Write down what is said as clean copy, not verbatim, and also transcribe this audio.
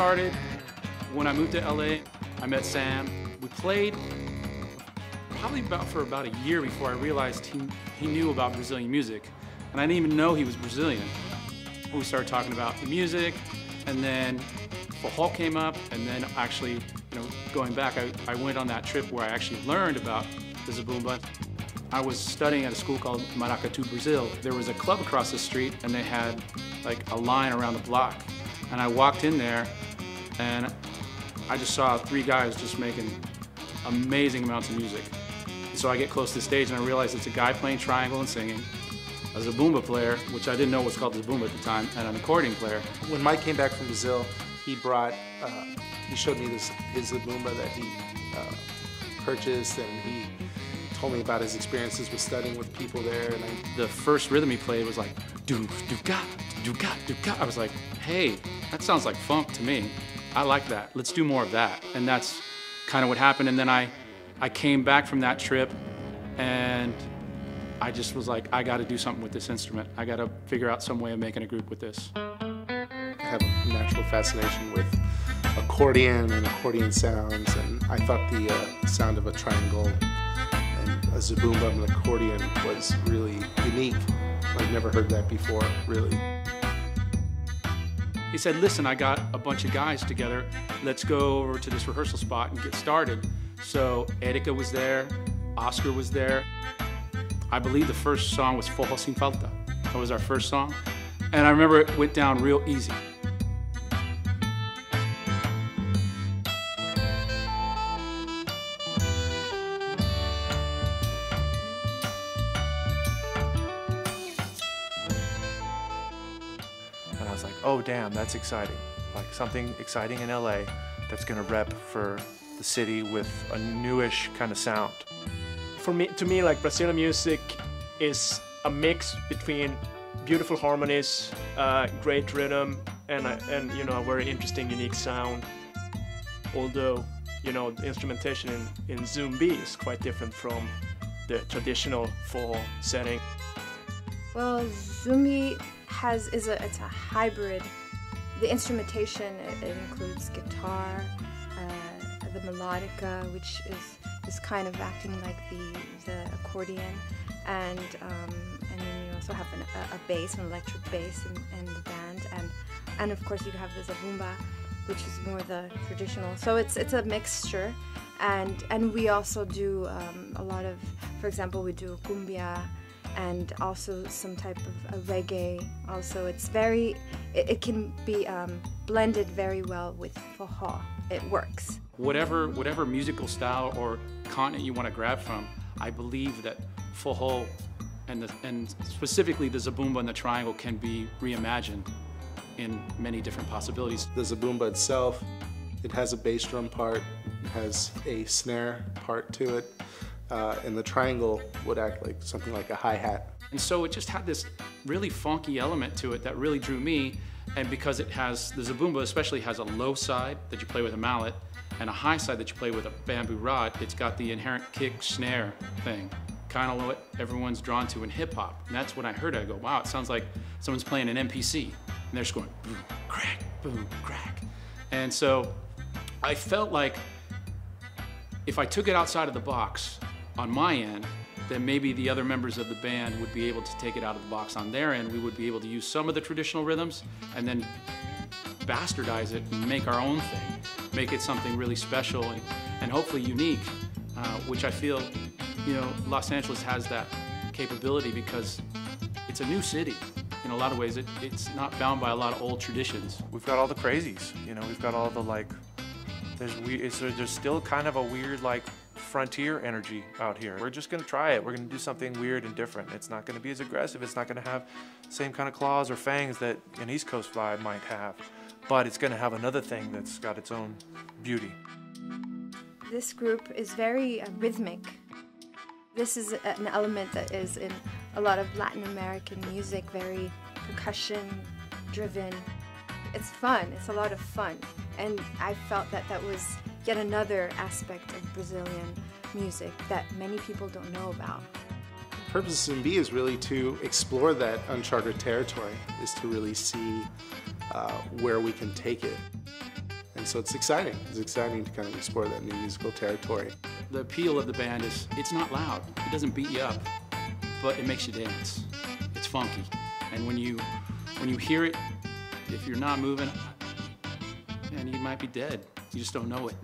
started when I moved to LA. I met Sam. We played probably for about a year before I realized he knew about Brazilian music. And I didn't even know he was Brazilian. We started talking about the music, and then forró came up, and then actually, going back, I went on that trip where I actually learned about the Zabumba. I was studying at a school called Maracatu, Brazil. There was a club across the street, and they had like a line around the block. And I walked in there, and I just saw 3 guys just making amazing amounts of music. So I get close to the stage, and I realize it's a guy playing triangle and singing, a Zabumba player, which I didn't know was called Zabumba at the time, and an accordion player. When Mike came back from Brazil, he showed me his Zabumba that he purchased, and he told me about his experiences with studying with people there. And the first rhythm he played was like, do, do-ga, do-ga, do-ga. I was like, hey, that sounds like funk to me. I like that. Let's do more of that. And that's kind of what happened. And then I came back from that trip, and I just was like, I got to do something with this instrument. I got to figure out some way of making a group with this. I have a natural fascination with accordion and accordion sounds, and I thought the sound of a triangle and a Zabumba and an accordion was really unique. I've never heard that before, really. He said, listen, I got a bunch of guys together. Let's go over to this rehearsal spot and get started. So Erika was there, Oscar was there. I believe the first song was Forró Sem Falta. That was our first song. And I remember it went down real easy. And I was like, oh damn, that's exciting. Like something exciting in LA that's gonna rep for the city with a newish kind of sound. To me, like Brazilian music is a mix between beautiful harmonies, great rhythm, and a very interesting, unique sound. Although, the instrumentation in Zumbi is quite different from the traditional forró setting. Well, Zumbi it's a hybrid. The instrumentation, it includes guitar, the melodica, which is kind of acting like the accordion, and then you also have a bass, an electric bass in the band, and of course you have the Zabumba, which is more the traditional. So it's a mixture, and we also do a lot of, for example, we do cumbia, and also some type of reggae. Also, it can be blended very well with forró. It works. Whatever musical style or continent you want to grab from, I believe that forró and specifically the Zabumba and the triangle can be reimagined in many different possibilities. The Zabumba itself, it has a bass drum part, it has a snare part to it, and the triangle would act like something like a hi-hat. And so it just had this really funky element to it that really drew me, and because the Zabumba especially has a low side that you play with a mallet, and a high side that you play with a bamboo rod, it's got the inherent kick snare thing, kind of what everyone's drawn to in hip hop. And that's when I heard it, I go, wow, it sounds like someone's playing an MPC, and they're just going boom, crack. And so I felt like if I took it outside of the box on my end, then maybe the other members of the band would be able to take it out of the box on their end. We would be able to use some of the traditional rhythms and then bastardize it and make our own thing. Make it something really special and hopefully unique, which I feel, Los Angeles has that capability because it's a new city. In a lot of ways, it's not bound by a lot of old traditions. We've got all the crazies, we've got all the there's still kind of a weird frontier energy out here. We're just gonna try it. We're gonna do something weird and different. It's not gonna be as aggressive. It's not gonna have the same kind of claws or fangs that an East Coast vibe might have, but it's gonna have another thing that's got its own beauty. This group is very rhythmic. This is an element that is in a lot of Latin American music, very percussion driven. It's fun, it's a lot of fun. And I felt that was yet another aspect of Brazilian music that many people don't know about. The purpose of Zumbi is really to explore that uncharted territory, is to really see where we can take it. so it's exciting. It's exciting to kind of explore that new musical territory. The appeal of the band is it's not loud. It doesn't beat you up, but it makes you dance. It's funky. And when you hear it, if you're not moving, man, you might be dead. You just don't know it.